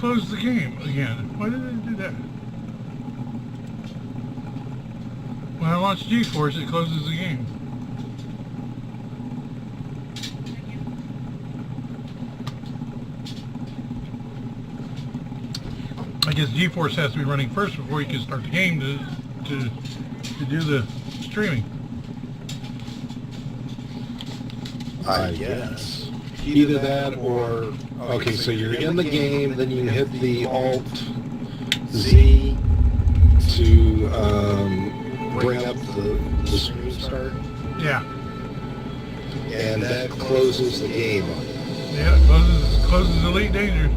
close the game again? Why did it do that? When I launch GeForce, it closes the game. I guess GeForce has to be running first before you can start the game to do the streaming. I guess. Either that or, okay, so you're in the game, then you hit the Alt-Z to bring up the screen start. Yeah. And that closes the game on you. Yeah, it closes Elite Dangerous.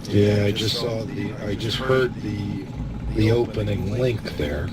Yeah, I just heard the opening link there.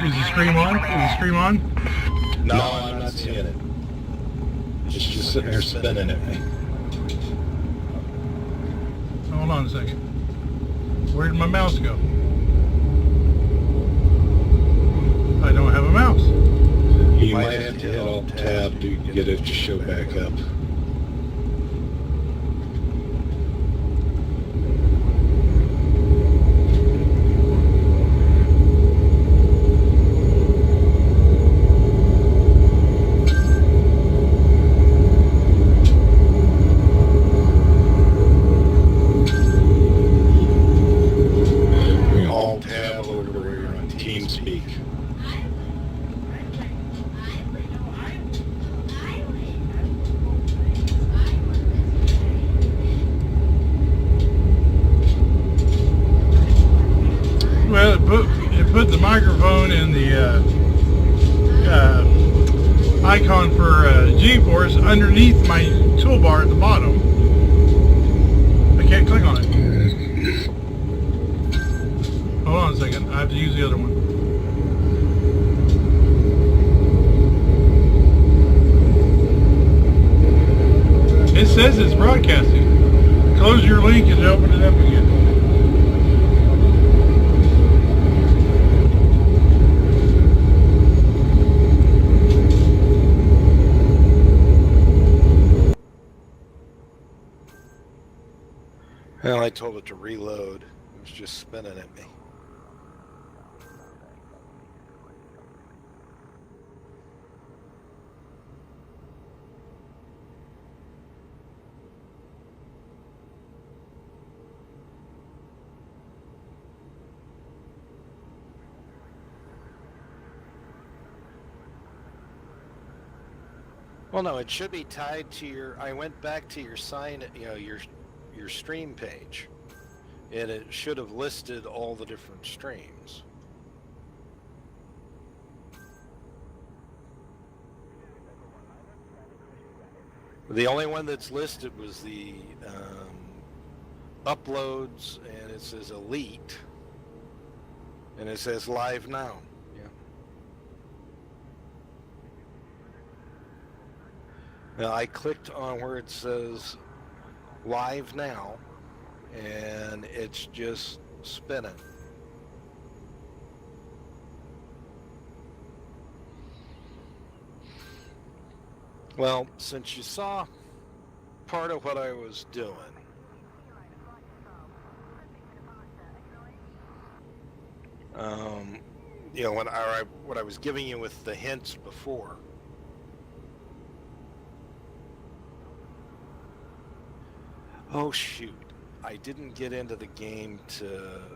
Is the stream on? Is the stream on? No, I'm not seeing it. It's just sitting there spinning at me. Hold on a second. Where did my mouse go? I don't have a mouse. You might have to hit Alt-Tab to get it to show back up. Alt-Tab over where you're on TeamSpeak. Well, it put the microphone in the icon for GeForce underneath my toolbar at the bottom. I can't click on it. Hold on a second. I have to use the other one. It says it's broadcasting. Close your link and open it up again. Well, I told it to reload. It was just spinning at me. Well, no, it should be tied to your. I went back to your sign, your stream page, and it should have listed all the different streams. The only one that's listed was the uploads, and it says Elite, and it says Live Now. Yeah. Now I clicked on where it says Live Now, and it's just spinning. Well, since you saw part of what I was doing, what I was giving you with the hints before. Oh shoot, I didn't get into the game to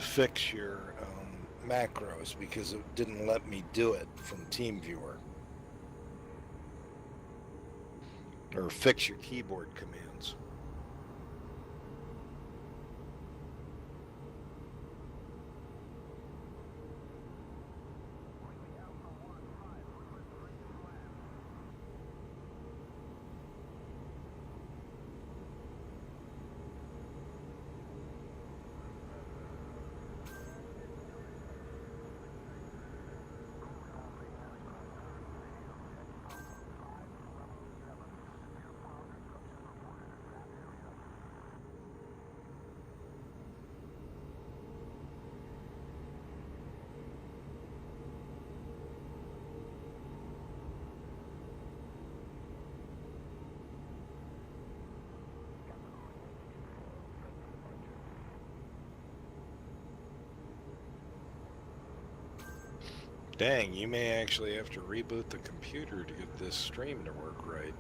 fix your macros because it didn't let me do it from TeamViewer. Or fix your keyboard commands. Dang, you may actually have to reboot the computer to get this stream to work right.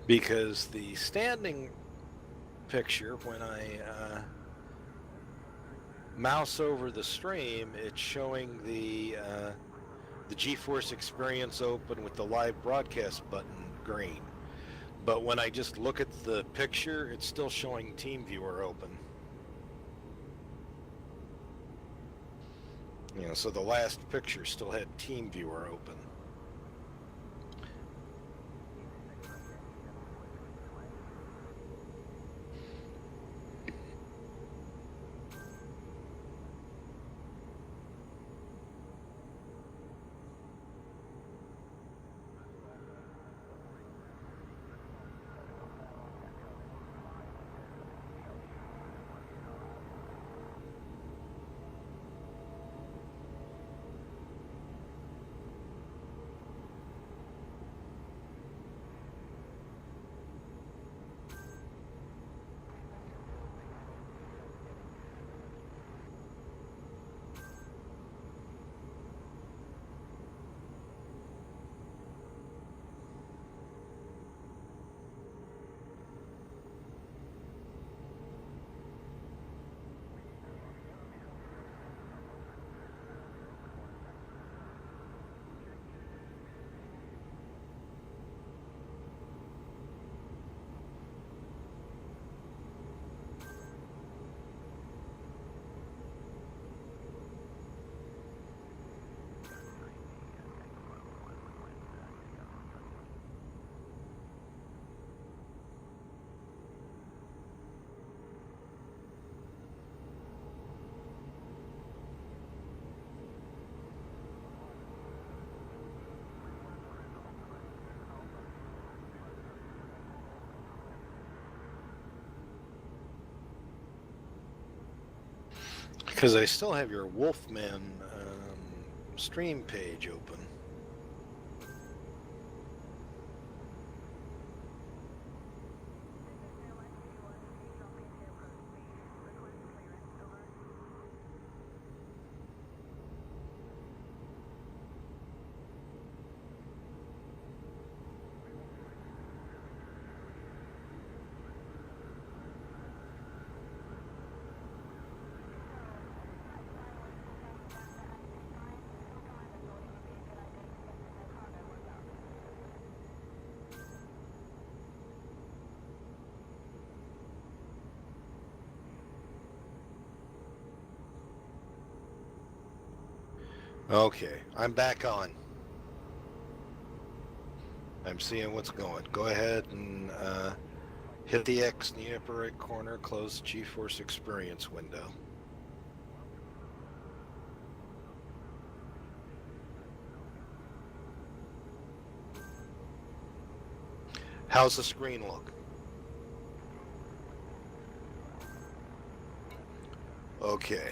Because the standing picture, when I mouse over the stream, it's showing the GeForce Experience open with the live broadcast button green. But when I just look at the picture, it's still showing TeamViewer open. You know, so the last picture still had TeamViewer open. Because I still have your Wolfman stream page open. Okay, I'm back on. I'm seeing what's going. Go ahead and hit the X in the upper right corner, close the GeForce Experience window. How's the screen look? Okay,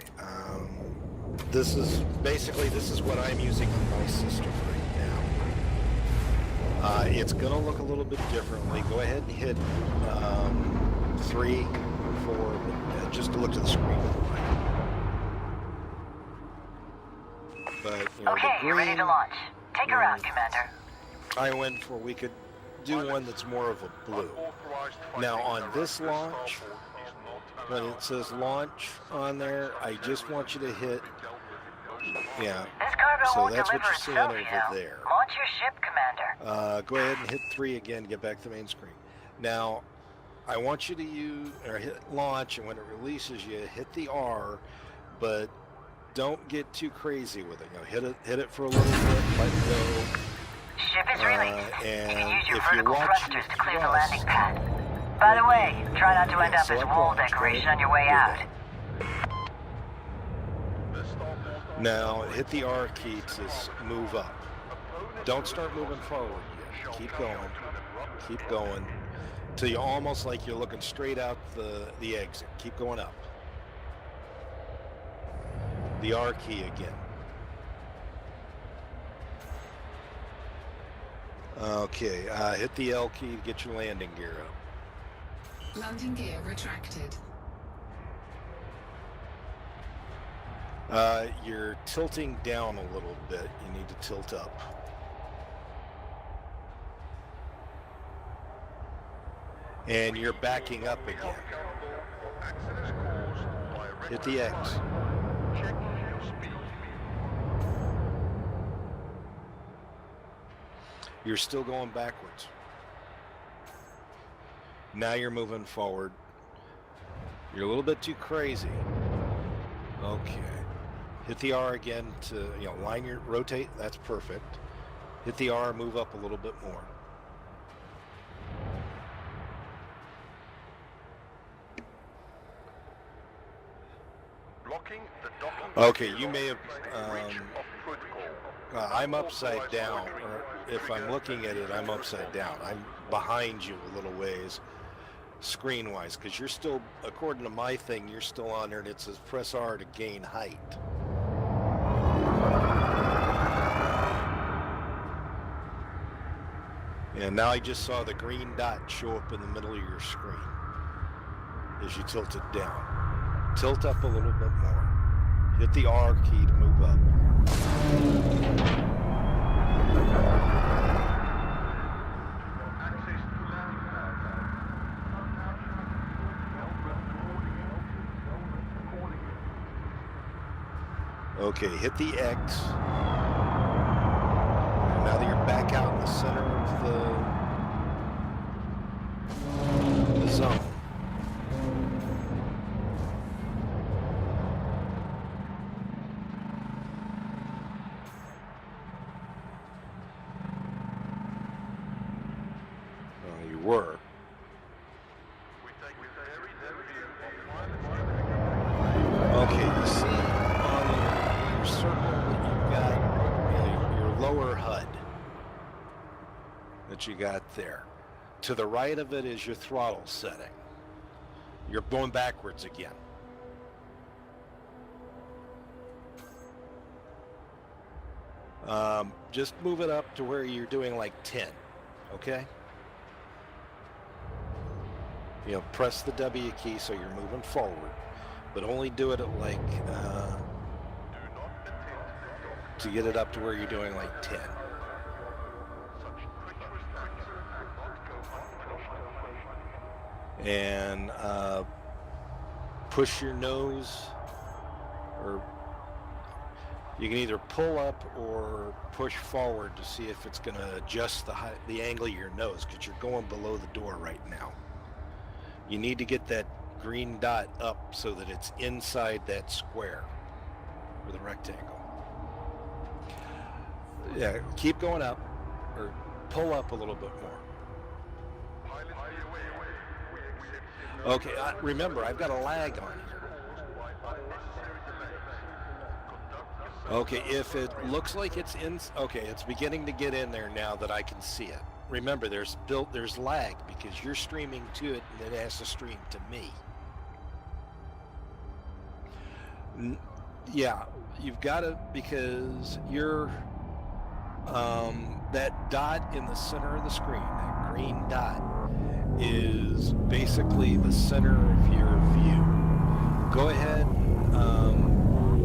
this is what I'm using on my system right now. It's gonna look a little bit differently. Go ahead and hit 3 or 4, just to look to the screen. But you know, okay, you're ready to launch. Take her out, Commander. I went for we could do one that's more of a blue. Now on this launch, when it says launch on there, I just want you to hit, yeah, this cargo so won't that's what deliver you're seeing itself, over you know. there. Launch your ship, Commander. Go ahead and hit 3 again, get back to the main screen. Now, I want you to use, or hit launch, and when it releases you, hit the R, but don't get too crazy with it. You know, hit it for a little bit, let it go. Ship is released. You And can use your if you vertical watch thrusters your to clear the thrust, landing pad. By the way, try not to end up as select wall launch, decoration right? on your way Do out. that. Now, hit the R key to move up. Don't start moving forward yet. Keep going. Keep going. Till you almost like you're looking straight out the exit. Keep going up. The R key again. Okay, hit the L key to get your landing gear up. Landing gear retracted. You're tilting down a little bit. You need to tilt up. And you're backing up again. Hit the X. You're still going backwards. Now you're moving forward. You're a little bit too crazy. Okay. Hit the R again to, line your, rotate. That's perfect. Hit the R, move up a little bit more. Okay, you may have, I'm upside down, or if I'm looking at it, I'm upside down. I'm behind you a little ways, screen-wise, because you're still, according to my thing, you're still on there, and it says press R to gain height. And now I just saw the green dot show up in the middle of your screen as you tilt it down. Tilt up a little bit more. Hit the R key to move up. Okay, hit the X. And now that you're back out in the center of the zone. Were. Okay, you see on your circle that you've got your lower HUD that you got there. To the right of it is your throttle setting. You're going backwards again. Just move it up to where you're doing like 10, okay? Press the W key so you're moving forward, but only do it at like, to get it up to where you're doing like 10. And push your nose, or you can either pull up or push forward to see if it's going to adjust the angle of your nose, because you're going below the door right now. You need to get that green dot up so that it's inside that square or the rectangle. Yeah, keep going up, or pull up a little bit more. Okay, remember, I've got a lag on here. Okay, if it looks like it's in, okay, it's beginning to get in there now that I can see it. Remember, there's lag because you're streaming to it and it has to stream to me. Yeah, you've got to, because you're, that dot in the center of the screen, that green dot, is basically the center of your view. Go ahead,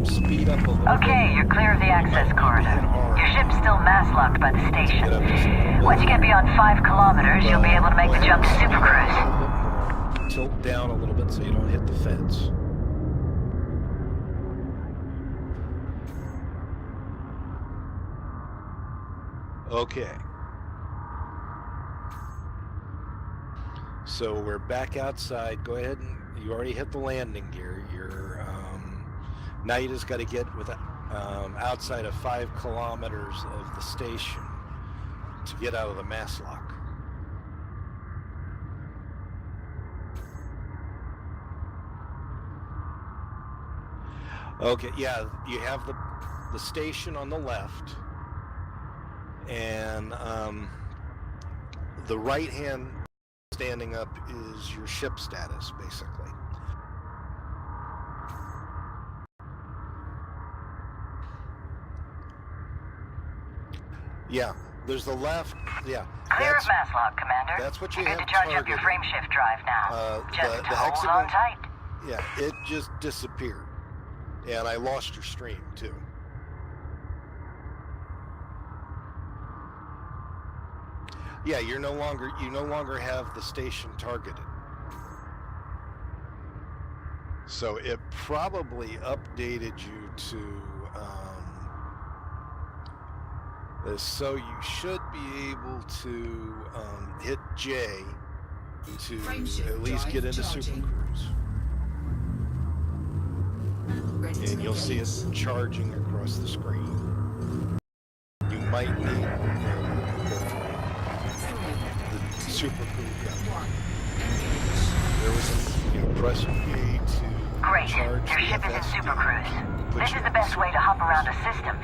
speed up a little bit. Okay, you're clear of the access corridor. Your ship's still mass-locked by the station. Once you get beyond 5 kilometers, you'll be able to make the jump to Super Cruise. Tilt down a little bit so you don't hit the fence. Okay. So we're back outside. Go ahead and you already hit the landing gear. Now you just got to get with outside of 5 kilometers of the station to get out of the mass lock. Okay, yeah, you have the station on the left, and the right hand standing up is your ship status, basically. Yeah, there's the left. Yeah, Clear of Maslock, Commander. That's what you You're have good to charge up targeted. your frame shift drive now. Just the hold hexagon, on tight. yeah, it just disappeared, and I lost your stream too. Yeah, you no longer have the station targeted. So it probably updated you to so you should be able to hit J to at least get into Super Cruise. And you'll see it charging across the screen. You might need the Super Cruise. There was press J to Great. charge Your the ship is in FSD. Super Cruise. This is the best way to hop around a system,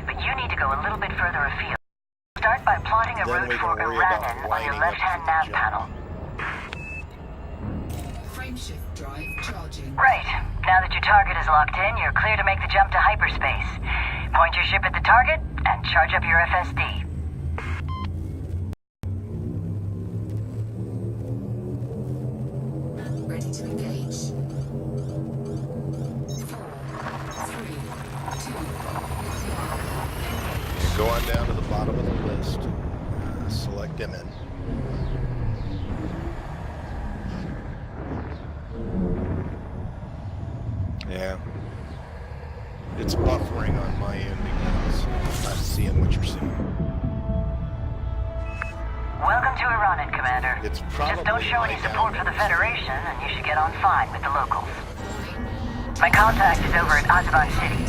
but you need to go a little bit further afield. Start by plotting a Then route we for can worry about Iranen on your lining up left-hand for the nav jump. panel. Frameshift drive charging. Right. Now that your target is locked in, you're clear to make the jump to hyperspace. Point your ship at the target and charge up your FSD. Ready to engage. 4, 3, 2, 1. Go on down to the bottom of the list. Select MN. Yeah. It's buffering on my end again, so I'm not seeing what you're seeing. Welcome to Iranen, Commander. It's probably Just don't show any right support down for the there. Federation, and you should get on fine with the locals. My contact is over at Azaban City.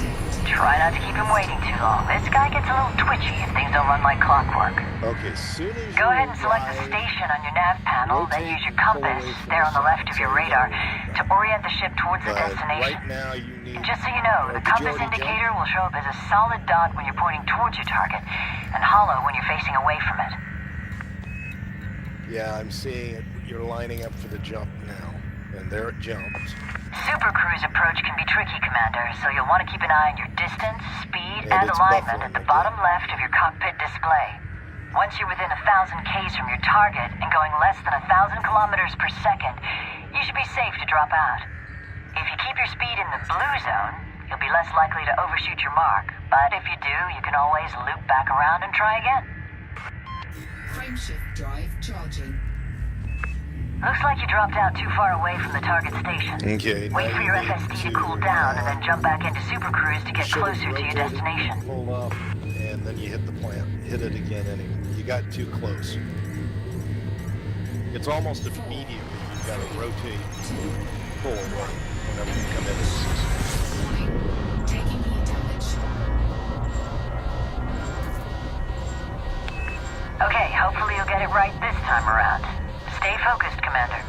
Try not to keep him waiting too long. This guy gets a little twitchy if things don't run like clockwork. Okay, soon as Go you ahead and select the arrive, station on your nav panel, then use your compass there on the left of your radar to orient the ship towards the but destination. right now you need... And just so you know, the Did you compass already jump? indicator will show up as a solid dot when you're pointing towards your target, and hollow when you're facing away from it. Yeah, I'm seeing it. You're lining up for the jump now. And there it jumps. Super Cruise approach can be tricky, Commander, so you'll want to keep an eye on your distance, speed, And and it's alignment buffering at the again. bottom left of your cockpit display. Once you're within 1,000 Ks from your target and going less than 1,000 kilometers per second, you should be safe to drop out. If you keep your speed in the blue zone, you'll be less likely to overshoot your mark. But if you do, you can always loop back around and try again. Frameshift drive charging. Looks like you dropped out too far away from the target station. Okay. Wait for your FSD to cool down and then jump back into Super Cruise to get Should've closer to your rotated, destination. Pull up, and then you hit the plant. Hit it again anyway. You got too close. It's almost immediate. You've got to rotate, pull away whenever you come into the system. Warning. Taking heat damage. Okay, hopefully you'll get it right this time around. Stay focused, Commander.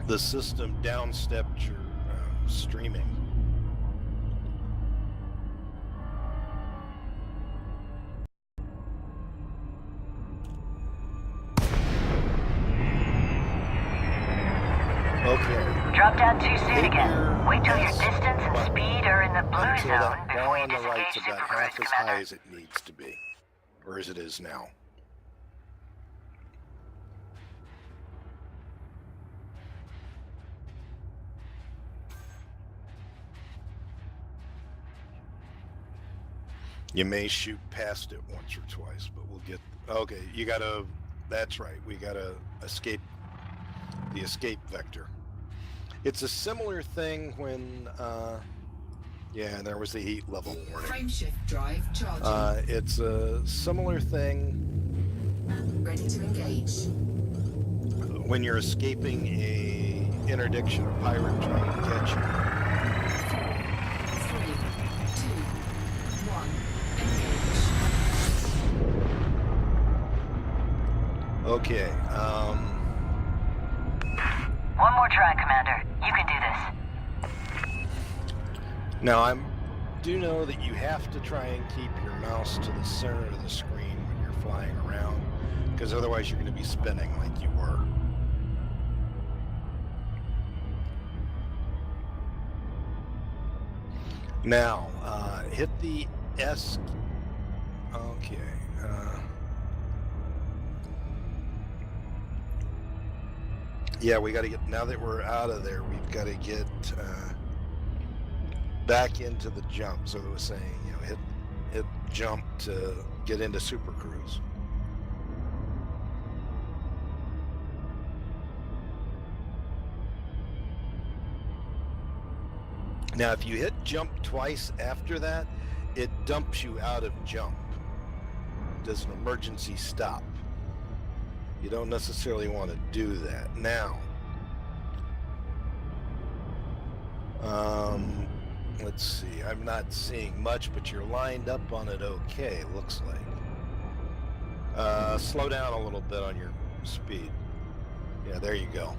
The system downstepped your streaming. Okay. Drop down too soon Hit again. your Wait till your S distance and button speed are in the blue until zone that before bar you on the disengage right's Super about Cruise, half as Commander. high as it needs to be, or as it is now. You may shoot past it once or twice, but we'll get... Okay, you gotta... That's right, we gotta escape the escape vector. It's a similar thing when... yeah, there was the heat level warning. Frameshift drive charging. It's a similar thing Ready to engage. when you're escaping a interdiction or pirate trying to catch you. 3, 2, 1. Engage. Okay, One more try, Commander. You can do this. Now do know that you have to try and keep your mouse to the center of the screen when you're flying around, because otherwise you're going to be spinning like you were. Now, hit the S. Okay. Yeah, we got to get, now that we're out of there, we've got to get back into the jump. So it was saying, you know, hit jump to get into Super Cruise. Now, if you hit jump twice after that, it dumps you out of jump. Does an emergency stop. You don't necessarily want to do that. Now, let's see. I'm not seeing much, but you're lined up on it okay, looks like. Slow down a little bit on your speed. Yeah, there you go.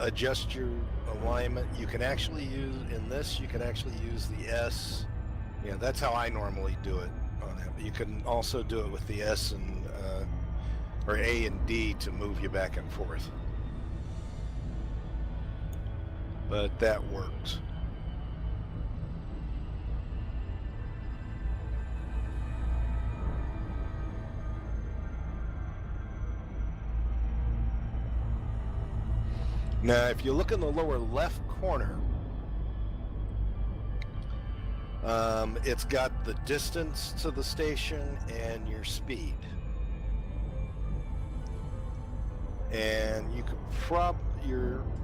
Adjust your alignment. You can actually use, in this, you can actually use the S. Yeah, that's how I normally do it on it. But you can also do it with the S and or A and D to move you back and forth. But that works. Now, if you look in the lower left corner, it's got the distance to the station and your speed. And you could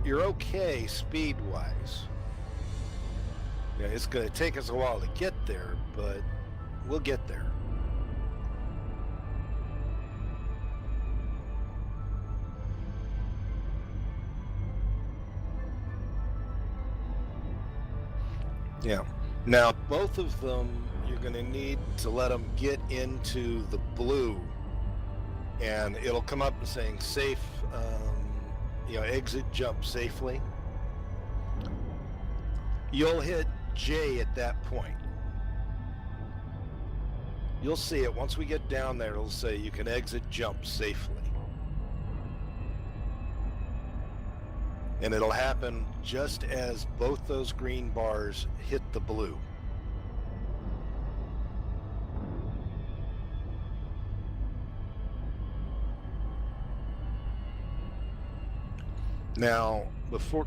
you're okay speed-wise. Yeah, it's going to take us a while to get there, but we'll get there. Yeah. Now, both of them, you're going to need to let them get into the blue, and it'll come up saying safe, exit jump safely. You'll hit J at that point. You'll see it once we get down there. It'll say you can exit jump safely. And it'll happen just as both those green bars hit the blue. Now, before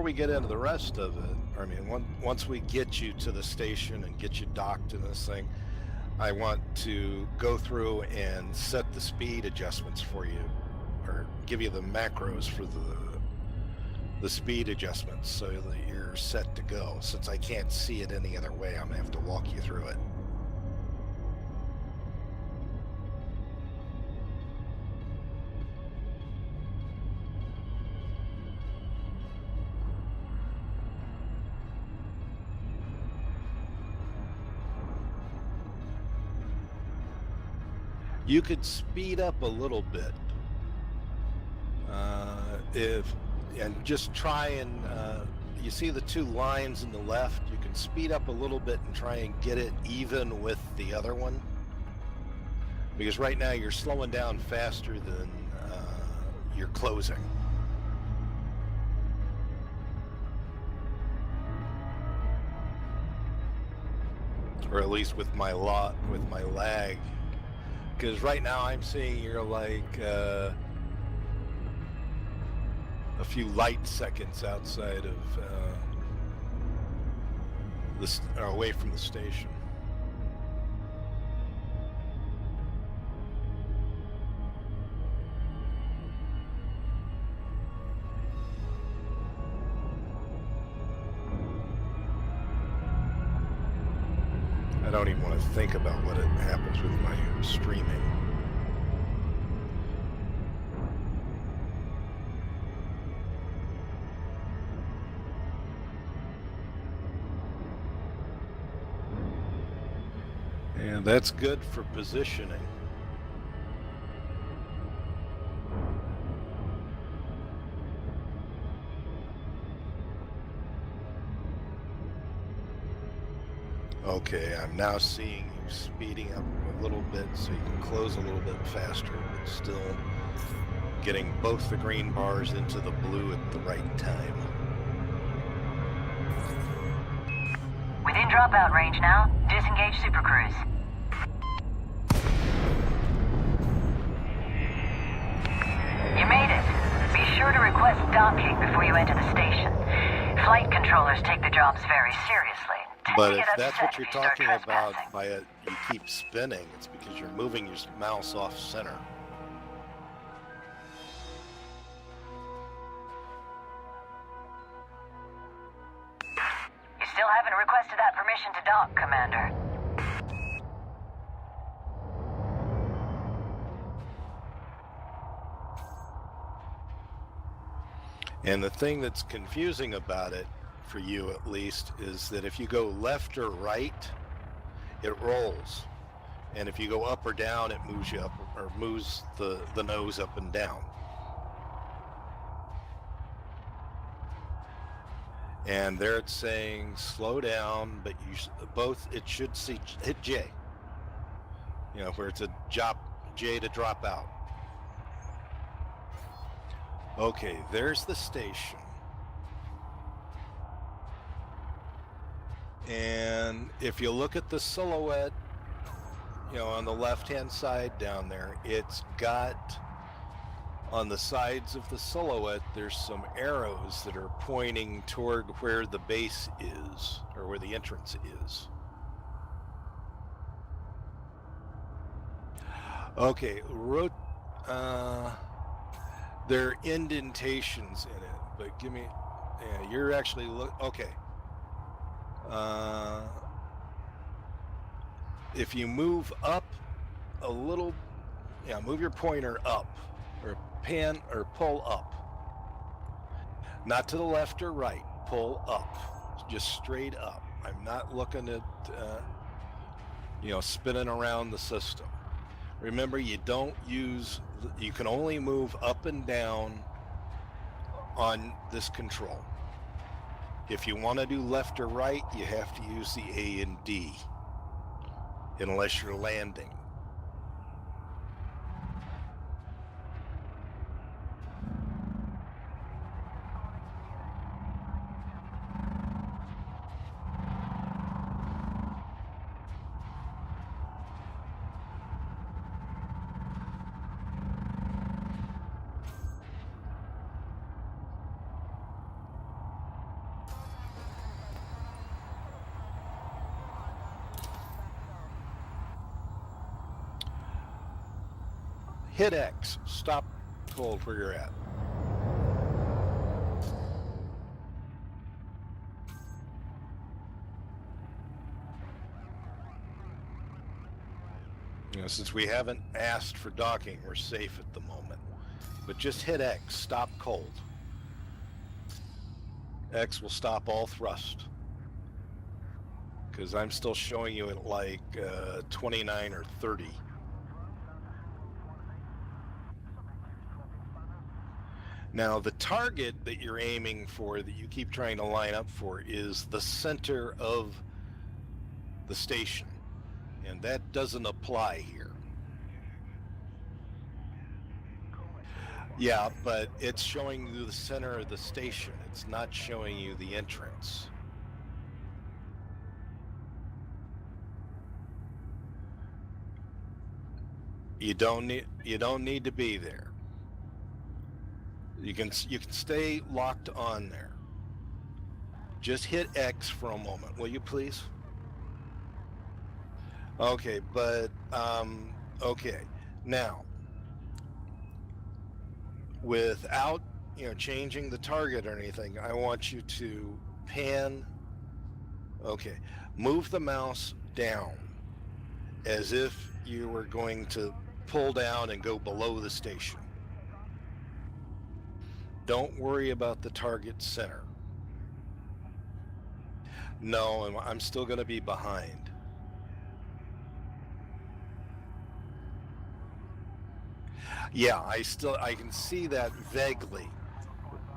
we get into the rest of it, I mean, once we get you to the station and get you docked in this thing, I want to go through and set the speed adjustments for you, or give you the macros for the speed adjustments so that you're set to go. Since I can't see it any other way, I'm gonna have to walk you through it. You could speed up a little bit and just try and you see the two lines in the left. You can speed up a little bit and try and get it even with the other one, because right now you're slowing down faster than you're closing. Or at least with my lag. Because right now I'm seeing you're like a few light seconds outside of away from the station. I don't even want to think about what happens with my streaming. And that's good for positioning. Okay, I'm now seeing you speeding up a little bit so you can close a little bit faster, but still getting both the green bars into the blue at the right time. Within dropout range now. Disengage Super Cruise. You made it. Be sure to request docking before you enter the station. Flight controllers take the jobs very seriously. Tend But to if get that's upset what if you're you start talking about trespassing. by it, you keep spinning, it's because you're moving your mouse off center. You still haven't requested that permission to dock, Commander. And the thing that's confusing about it, for you at least, is that if you go left or right, it rolls. And if you go up or down, it moves you up, or moves the nose up and down. And there it's saying slow down, but you both, it should see hit J. You know, where it's a J to drop out. Okay, there's the station. And if you look at the silhouette, you know, on the left-hand side down there, it's got, on the sides of the silhouette, there's some arrows that are pointing toward where the base is, or where the entrance is. Okay, there are indentations in it, but give me, yeah, you're actually, okay. If you move up a little, yeah, move your pointer up, or pan, or pull up. Not to the left or right, pull up, just straight up. I'm not looking at, you know, spinning around the system. Remember, you can only move up and down on this control. If you want to do left or right, you have to use the A and D, unless you're landing. Hit X, stop cold where you're at. You know, since we haven't asked for docking, we're safe at the moment. But just hit X, stop cold. X will stop all thrust. Because I'm still showing you at like 29 or 30. Now, the target that you're aiming for, that you keep trying to line up for, is the center of the station. And that doesn't apply here. Yeah, but it's showing you the center of the station. It's not showing you the entrance. You don't need to be there. You can stay locked on there. Just hit X for a moment, will you please? Okay, but okay. Now, without, you know, changing the target or anything, I want you to pan. Okay, move the mouse down as if you were going to pull down and go below the station. Don't worry about the target center. No, I'm still going to be behind. Yeah, I can see that vaguely.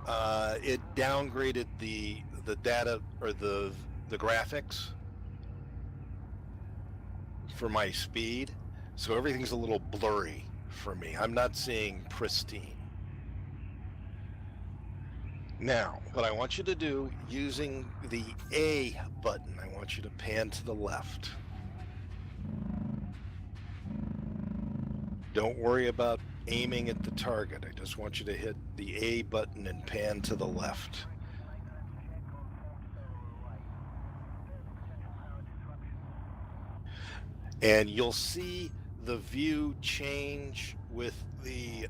It downgraded the data, or the graphics. for my speed, so everything's a little blurry for me. I'm not seeing pristine. Now, what I want you to do, using the A button, I want you to pan to the left. Don't worry about aiming at the target. I just want you to hit the A button and pan to the left. And you'll see the view change with the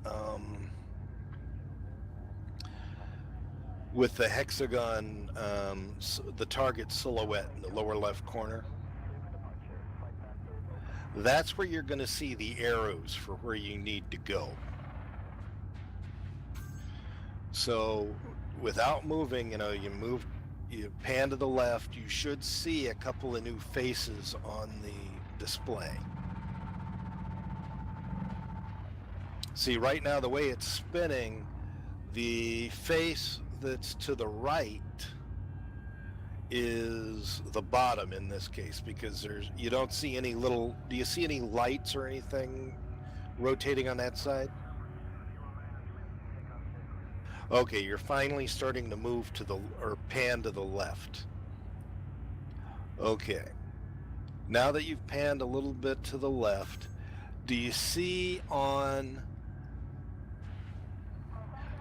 hexagon, the target silhouette in the lower left corner. That's where you're going to see the arrows for where you need to go. So without moving, you pan to the left, you should see a couple of new faces on the display. See, right now, the way it's spinning, the face that's to the right is the bottom in this case, because you don't see any little, do you see any lights or anything rotating on that side? Okay, you're finally starting to move or pan to the left. Okay. Now that you've panned a little bit to the left, do you see on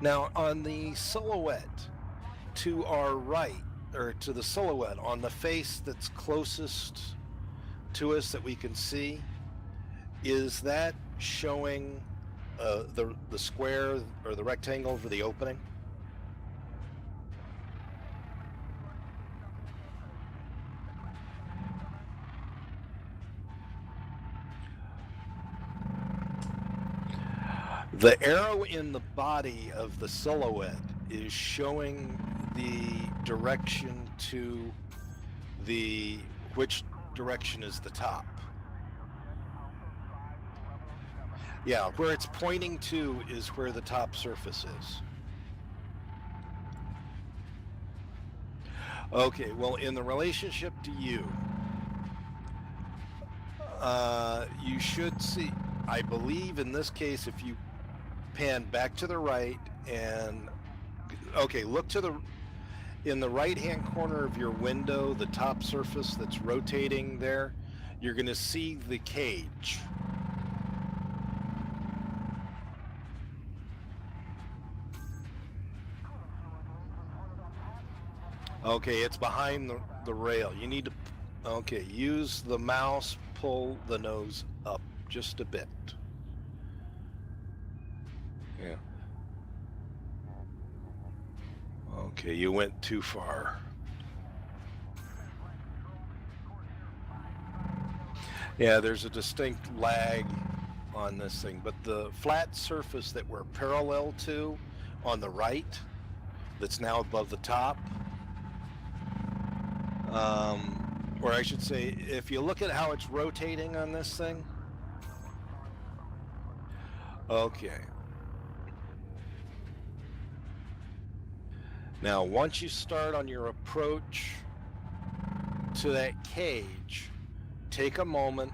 the silhouette to our right, or to the silhouette on the face that's closest to us that we can see, is that showing the square or the rectangle for the opening? The arrow in the body of the silhouette is showing the direction to which direction is the top. Yeah, where it's pointing to is where the top surface is. Okay, well, in the relationship to you, you should see, I believe in this case, if you pan back to the right and, okay, look in the right-hand corner of your window, the top surface that's rotating there, you're going to see the cage. Okay, it's behind the rail. You need to, okay, use the mouse, pull the nose up just a bit. Yeah. Okay, you went too far. Yeah, there's a distinct lag on this thing, but the flat surface that we're parallel to on the right, that's now above the top, or I should say, if you look at how it's rotating on this thing, okay. Now, once you start on your approach to that cage, take a moment,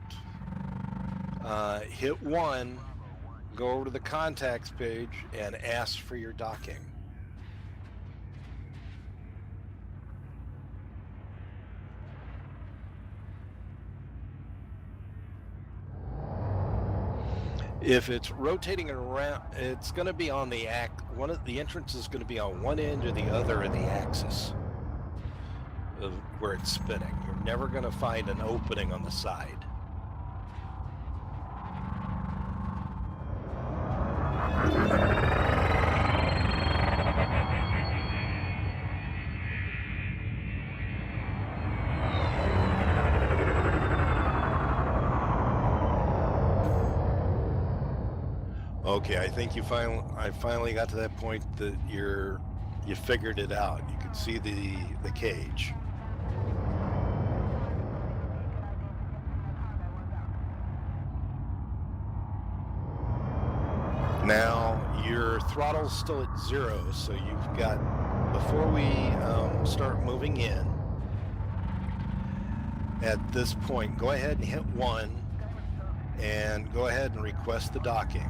hit 1, go over to the contacts page, and ask for your docking. If it's rotating around, it's going to be on the one of the entrances is going to be on one end or the other of the axis of where it's spinning. You're never going to find an opening on the side. Okay, I think I finally got to that point that you figured it out. You can see the cage. Now your throttle's still at 0, so you've got, before we start moving in, at this point, go ahead and hit 1. and go ahead and request the docking.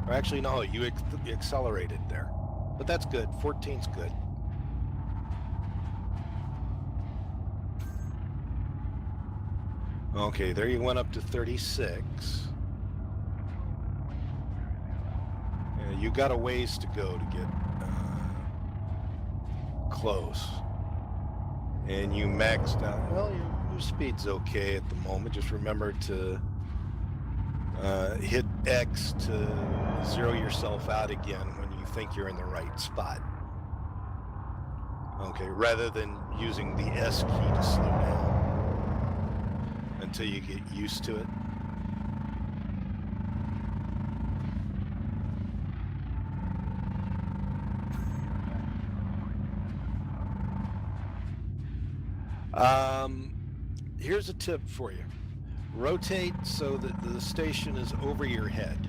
Or actually, no, you accelerated there. But that's good. 14's good. Okay, there you went up to 36. Yeah, you got a ways to go to get close. And you maxed out. Well, your speed's okay at the moment. Just remember to hit X to zero yourself out again when you think you're in the right spot. Okay, rather than using the S key to slow down until you get used to it. Here's a tip for you. Rotate so that the station is over your head.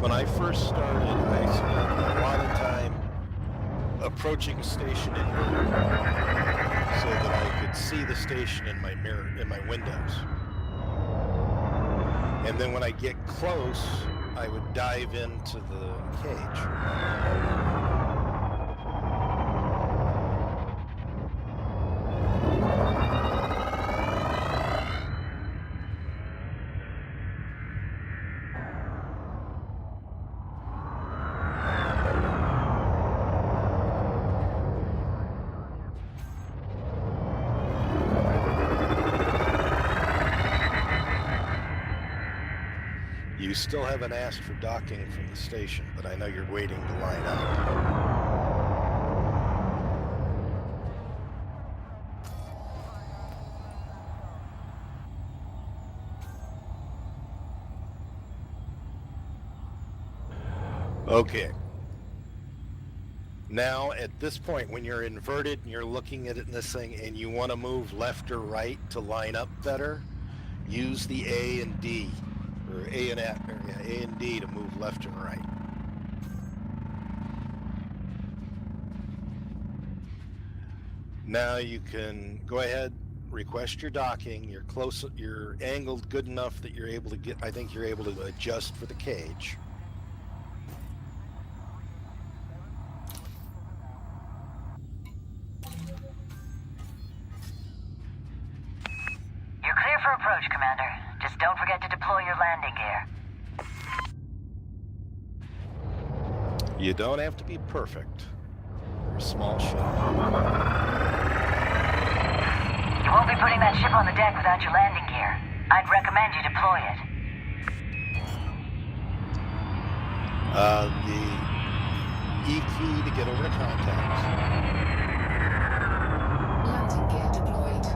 When I first started, I spent a lot of time approaching a station inverted so that I could see the station in my mirror, in my windows. And then when I get close, I would dive into the cage. You still haven't asked for docking from the station, but I know you're waiting to line up. Okay. Now, at this point, when you're inverted and you're looking at it in this thing and you want to move left or right to line up better, use the A and D. Or A and F, or yeah, A and D to move left and right. Now you can go ahead, request your docking. You're close, you're angled good enough that you're able to get, I think you're able to adjust for the cage. You're clear for approach, Commander. Just don't forget to deploy your landing gear. You don't have to be perfect. You're a small ship. You won't be putting that ship on the deck without your landing gear. I'd recommend you deploy it. The E key to get over to contacts. Landing gear deployed.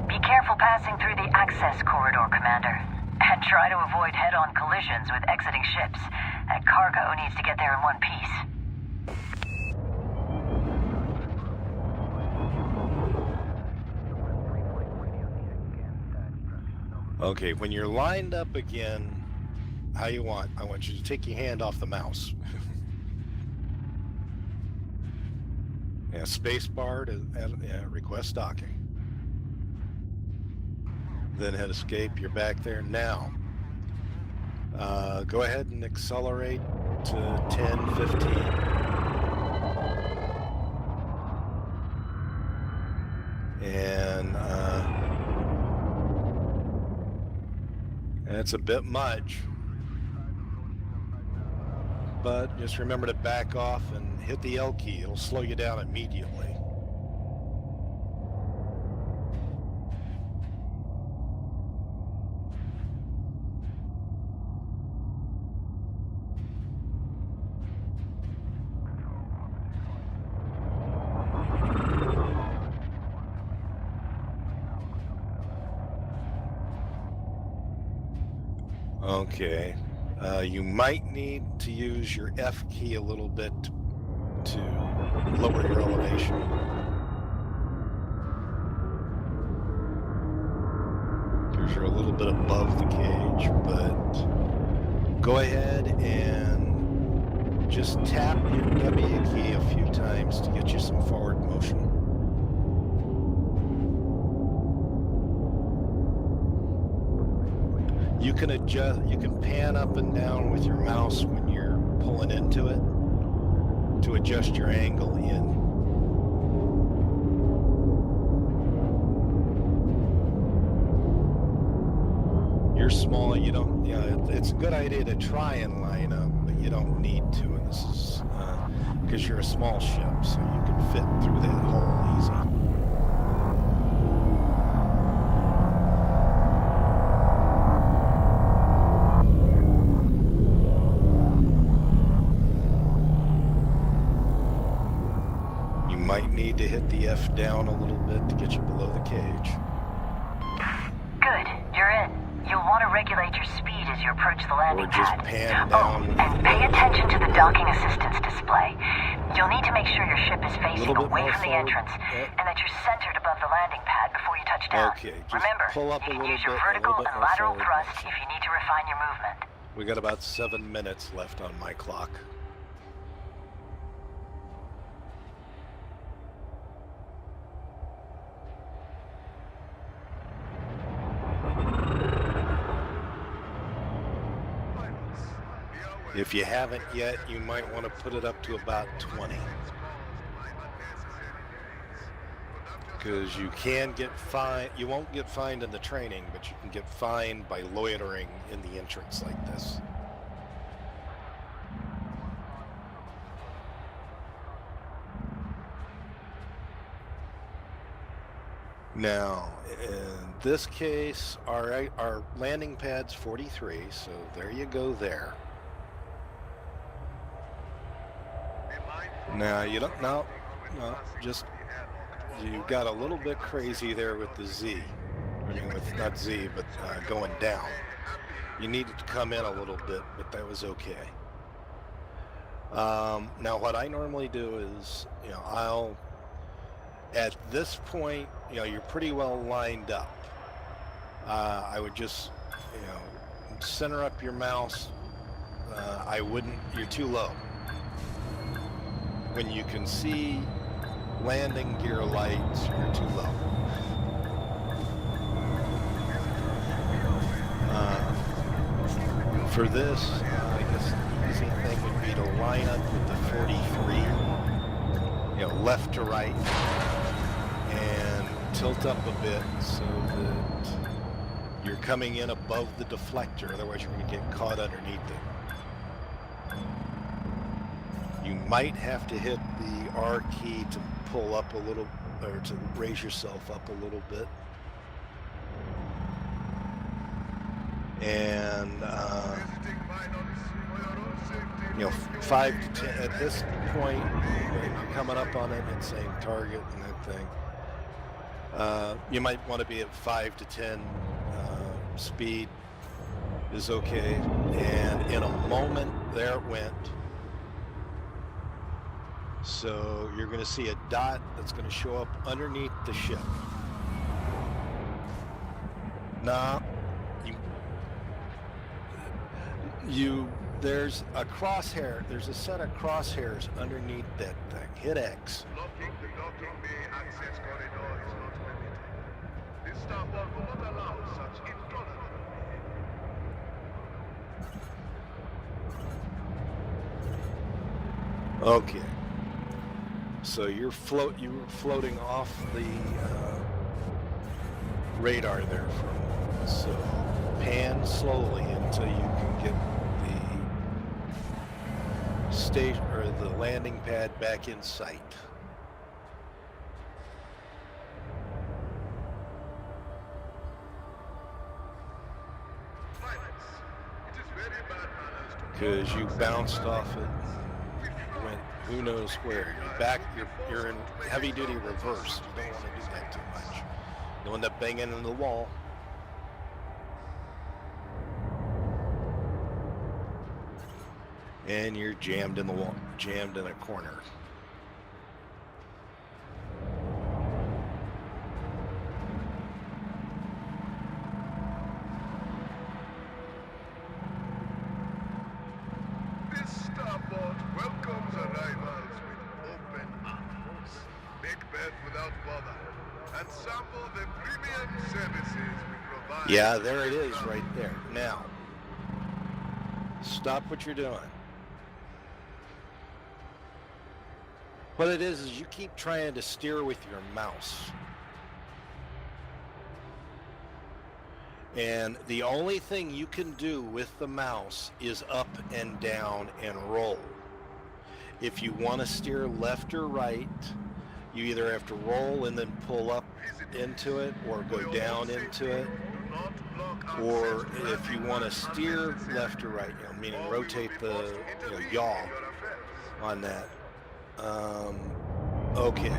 Be careful passing through the access corridor, Commander. And try to avoid head-on collisions with exiting ships. That cargo needs to get there in one piece. Okay, when you're lined up again, how you want, I want you to take your hand off the mouse. Yeah, space bar to request docking. Then hit escape, you're back there. Now, go ahead and accelerate to 10, 15. And that's a bit much. But just remember to back off and hit the L key. It'll slow you down immediately. Okay. You might need to use your F key a little bit to lower your elevation. Because you're a little bit above the cage, but Go ahead and just tap your W key a few times to get you some forward motion. You can adjust, you can pan up and down with your mouse when you're pulling into it to adjust your angle in. You're small, you don't, it's a good idea to try and line up, but you don't need to, and this is because you're a small ship, so you can fit through that hole easy. You might need to hit the F down a little bit to get you below the cage. Good, you're in. You'll want to regulate your speed as you approach the landing Or just pad. pan down. And pay attention to the docking assistance display. You'll need to make sure your ship is facing Little bit away more from the forward. entrance Yep. and that you're centered above the landing pad before you touch down. Okay, just Remember, pull up you a can little use your bit, a vertical little bit and more lateral forward. thrust if you need to refine your movement. We got about 7 minutes left on my clock. If you haven't yet, you might want to put it up to about 20. Because you can get fined, you won't get fined in the training, but you can get fined by loitering in the entrance like this. Now, in this case, our landing pad's 43, so there you go there. Now, you don't, no, just, you got a little bit crazy there with the Z. I mean, with, not Z, but going down. You needed to come in a little bit, but that was okay. Now, what I normally do is, I'll, at this point, you're pretty well lined up. I would just, center up your mouse. I wouldn't, you're too low. When you can see landing gear lights, you're too low. For this, I guess the easy thing would be to line up with the 43, left to right, and tilt up a bit so that you're coming in above the deflector, otherwise you're going to get caught underneath it. You might have to hit the R key to pull up a little, or to raise yourself up a little bit. And, 5 to 10, at this point, when you're coming up on it, it's saying target and that thing. You might want to be at 5 to 10 speed is okay. And in a moment, there it went. So you're going to see a dot that's going to show up underneath the ship. Now, there's a crosshair, there's a set of crosshairs underneath that thing. Hit X. The docking bay access corridor is not limited. This starboard will not allow such intolerance. Okay. So you were floating off the radar there for a moment. So pan slowly until you can get the station or the landing pad back in sight. Because you bounced off it and went who knows where. You're back, you're in heavy duty reverse. You don't want to do that too much. You'll end up banging into the wall. And you're jammed in the wall, jammed in a corner. Yeah, there it is right there. Now, stop what you're doing. What it is you keep trying to steer with your mouse. And the only thing you can do with the mouse is up and down and roll. If you want to steer left or right, you either have to roll and then pull up into it or go down into it. Or if you want to steer left or right, meaning rotate the yaw on that. Okay.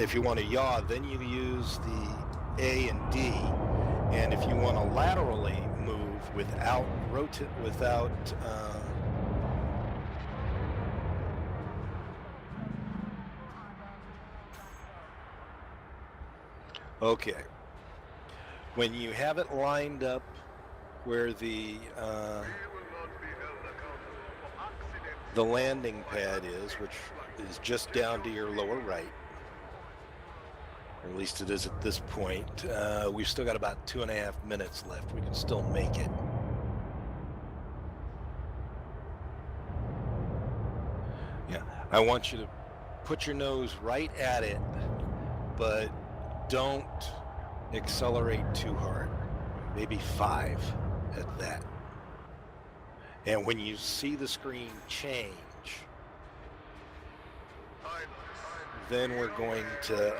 If you want to yaw, then you use the A and D. And if you want to laterally move without okay. When you have it lined up where the landing pad is, which is just down to your lower right, or at least it is at this point, we've still got about 2.5 minutes left. We can still make it. Yeah, I want you to put your nose right at it, but don't accelerate too hard. Maybe 5 at that. And when you see the screen change, then we're going to,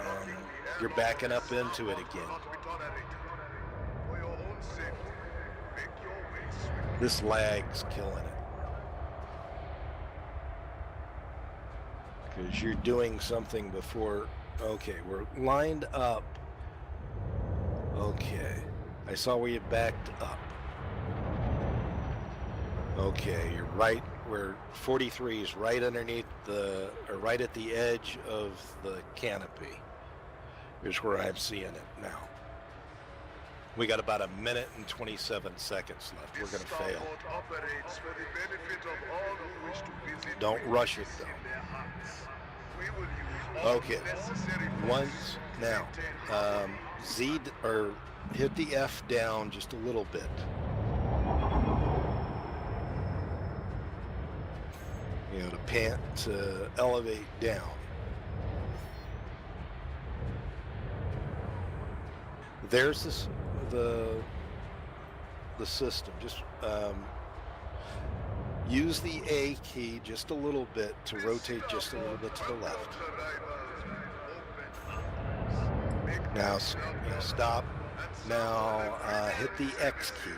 you're backing up into it again. This lag's killing it. Because you're doing something before. Okay, we're lined up. Okay, I saw where you backed up. Okay, you're right where 43 is right underneath or right at the edge of the canopy. Here's where I'm seeing it now. We got about 1 minute and 27 seconds left. We're going to fail. Don't rush it though. Okay. Once now, hit the F down just a little bit. To elevate down. There's the system. Just use the A key just a little bit to rotate just a little bit to the left. Now stop. Now hit the X key.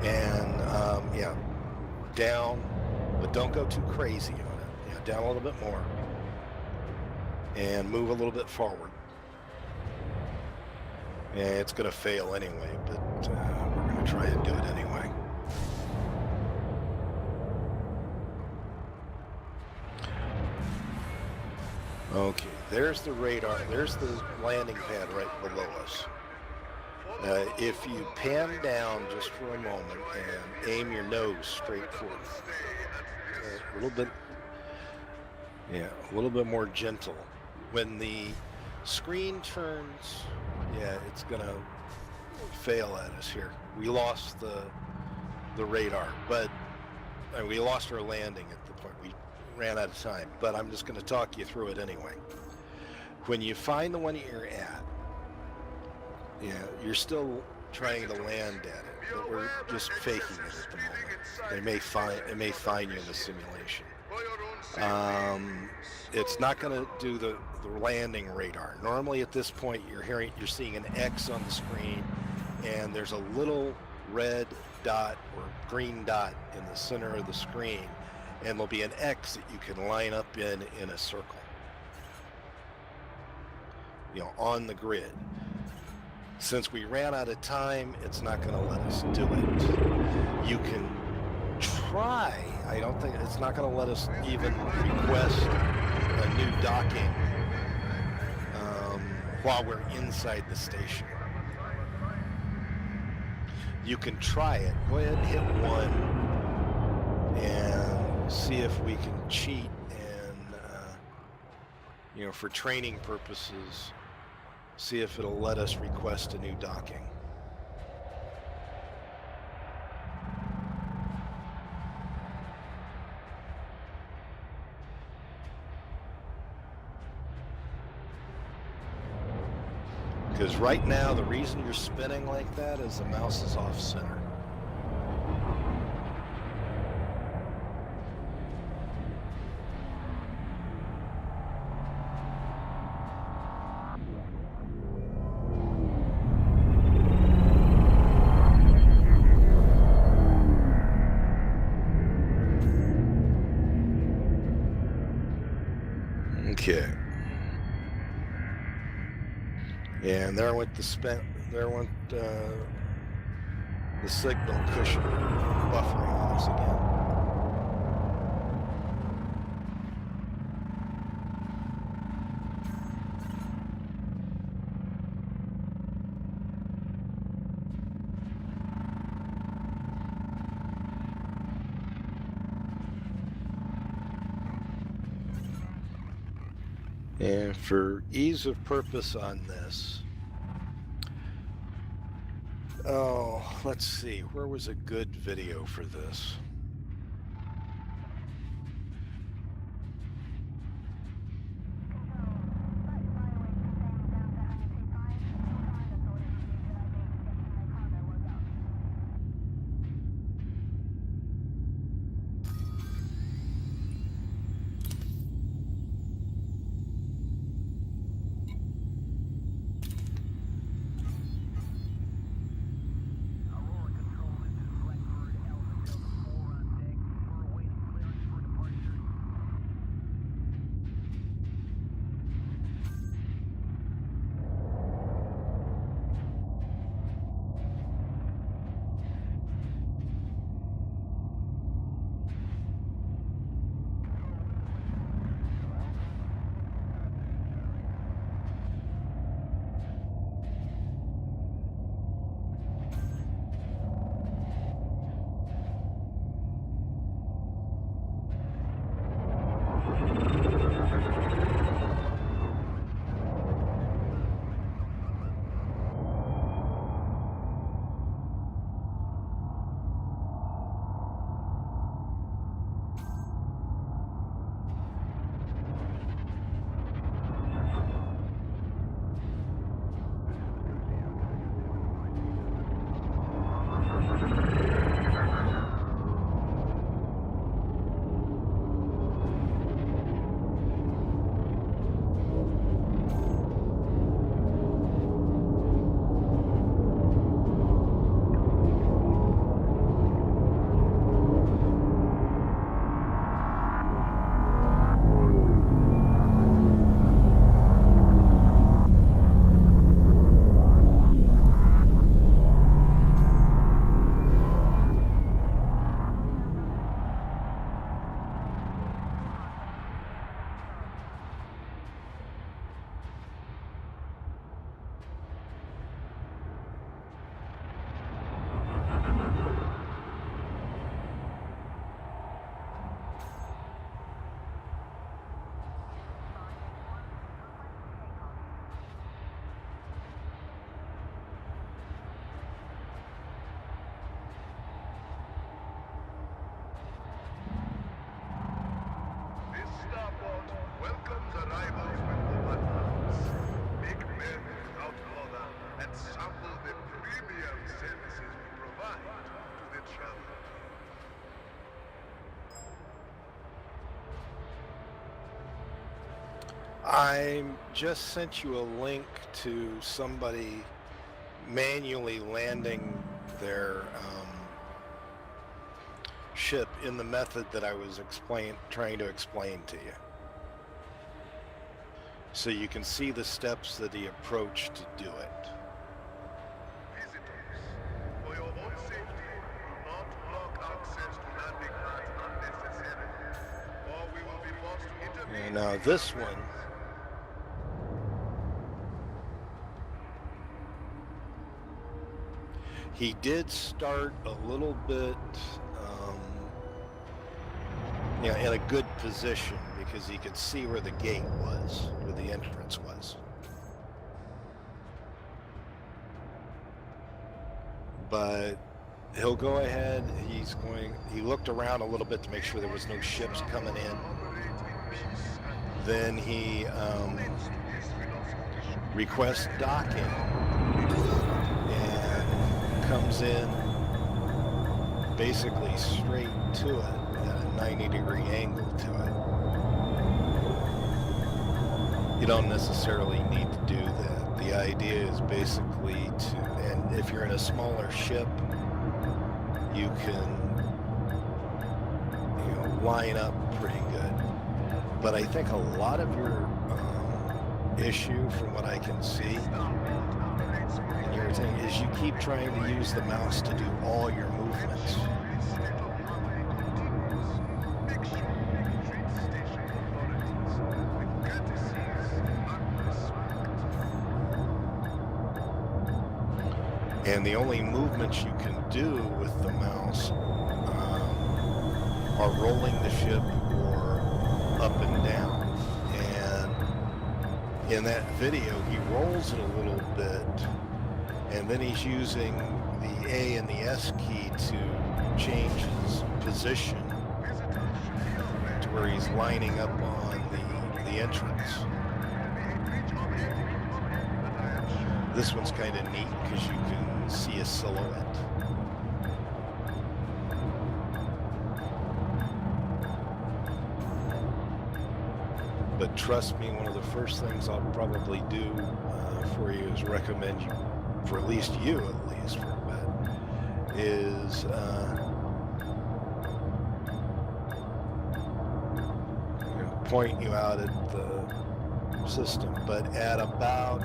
And down, but don't go too crazy on it. Down a little bit more. And move a little bit forward. Yeah, it's going to fail anyway, but we're going to try and do it anyway. Okay, there's the radar. There's the landing pad right below us. If you pan down just for a moment and aim your nose straight forward, a little bit more gentle. When the screen turns, it's gonna fail at us here. We lost the radar, but we lost our landing at the point. We ran out of time, but I'm just gonna talk you through it anyway. When you find the one you're at, you're still trying to land at it, but we're just faking it at the moment. It may find you in the simulation. It's not going to do the landing radar. Normally at this point you're seeing an X on the screen, and there's a little red dot or green dot in the center of the screen, and there'll be an X that you can line up in a circle, on the grid. Since we ran out of time, it's not going to let us do it. You can try. I don't think it's not going to let us even request a new docking while we're inside the station. You can try it. Go ahead and hit 1 and see if we can cheat and, for training purposes, See if it'll let us request a new docking. Because right now, the reason you're spinning like that is the mouse is off center. Okay. And there went the signal cushion buffering on us again. And for ease of purpose on this, let's see, where was a good video for this? This starboard welcomes arrivals with open arms. Make men without bother and sample the premium services we provide to the traveler. I just sent you a link to somebody manually landing their ship in the method that I was trying to explain to you. So you can see the steps that he approached to do it. Visitors, for your own safety, do not block access to landing pads unnecessarily, or we will be forced to intervene. And now this one, he did start a little bit in a good position because he could see where the gate was, where the entrance was. but he'll go ahead. He looked around a little bit to make sure there was no ships coming in. Then he requests docking and comes in basically straight to it at a 90-degree angle to it. You don't necessarily need to do that. The idea is basically and if you're in a smaller ship, you can, line up pretty good. But I think a lot of your issue, from what I can see, and your thing is you keep trying to use the mouse to do all your movements. And the only movements you can do with the mouse are rolling the ship or up and down. And in that video, he rolls it a little bit, and then he's using the A and the S key to change his position to where he's lining up on the entrance. This one's kind of neat because you can see a silhouette. But trust me, one of the first things I'll probably do for you is recommend you, for at least you at least for a bit, is point you out at the system. But at about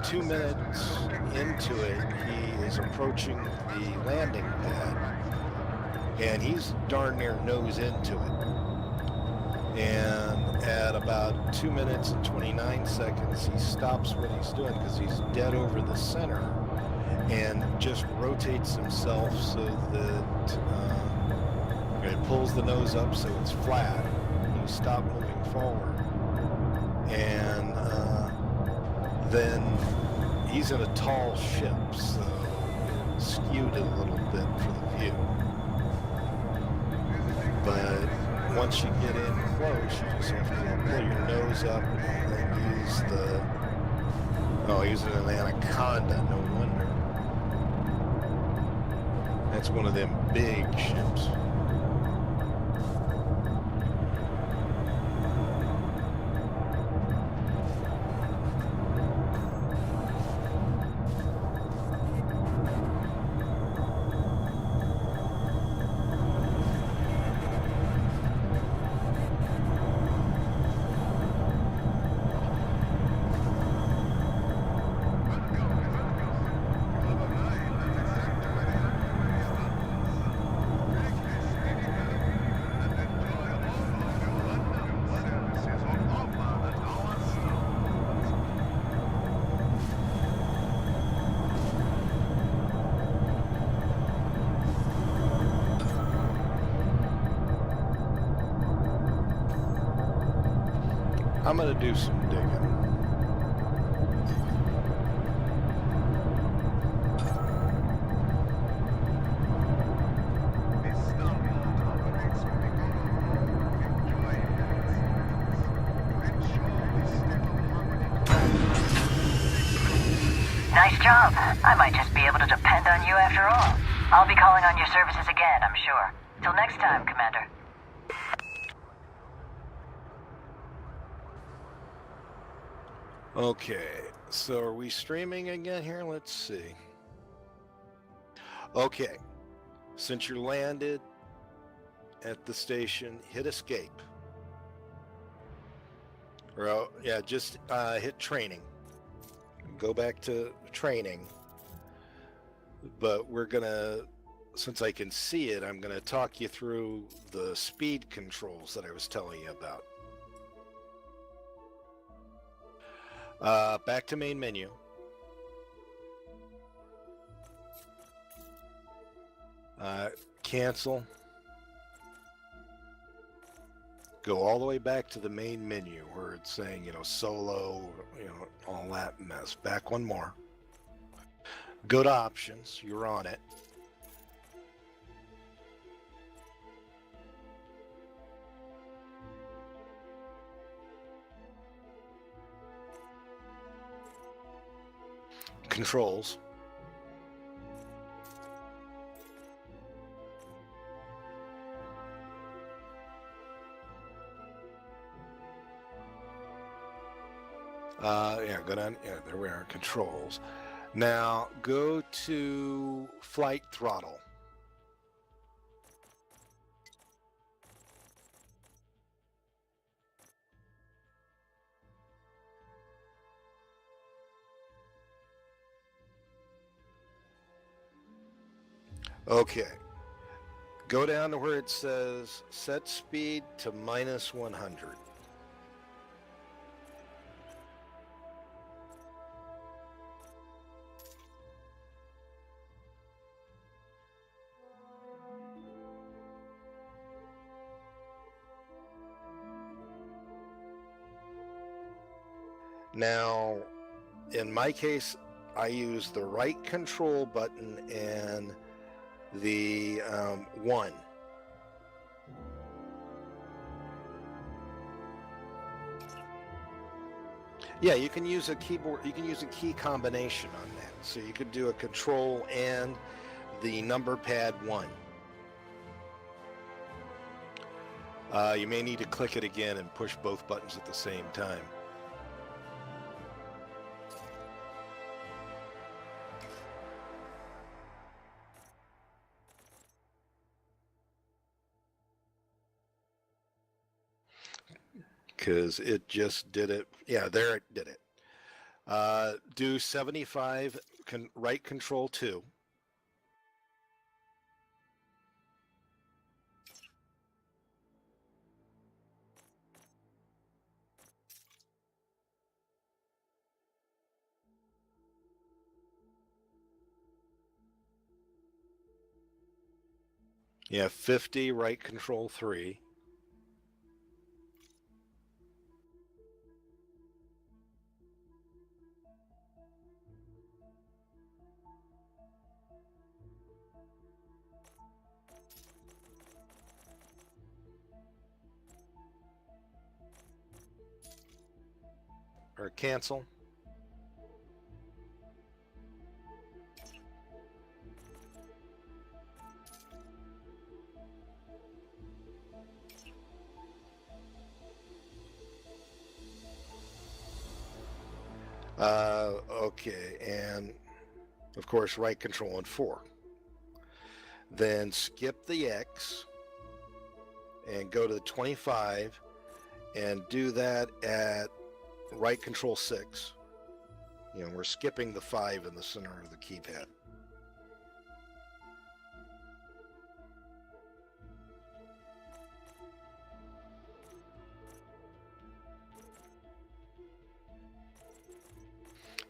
2 minutes into it, he is approaching the landing pad, and he's darn near nose into it. And at about 2 minutes and 29 seconds, he stops what he's doing because he's dead over the center and just rotates himself so that it pulls the nose up so it's flat. You stop moving forward, and then he's in a tall ship, so it skewed it a little bit for the view. But once you get in close, you just have to pull your nose up and then use an anaconda, no wonder. That's one of them big ships. I'm going to do some digging. Nice job. I might just be able to depend on you after all. I'll be calling on your services again, I'm sure. Till next time, Commander. Okay, so are we streaming again here? Let's see. Okay, since you're landed at the station, hit escape. Or, yeah, just hit training. Go back to training. But we're gonna, since I can see it, I'm gonna talk you through the speed controls that I was telling you about. Back to main menu. Cancel. Go all the way back to the main menu where it's saying, solo, all that mess. Back one more. Go to options. You're on it. Controls. Yeah, go down. Yeah, there we are. Controls. Now go to flight throttle. Okay. Go down to where it says set speed to -100. Now, in my case, I use the right control button and the 1. Yeah, you can use a keyboard, you can use a key combination on that. So you could do a control and the number pad 1. You may need to click it again and push both buttons at the same time. Because it just did it. Yeah, there it did it. Do 75, right control 2. Yeah, 50, right control 3. Or cancel. Okay, and of course right control and 4. Then skip the X and go to the 25 and do that at right control 6. You know, we're skipping the 5 in the center of the keypad.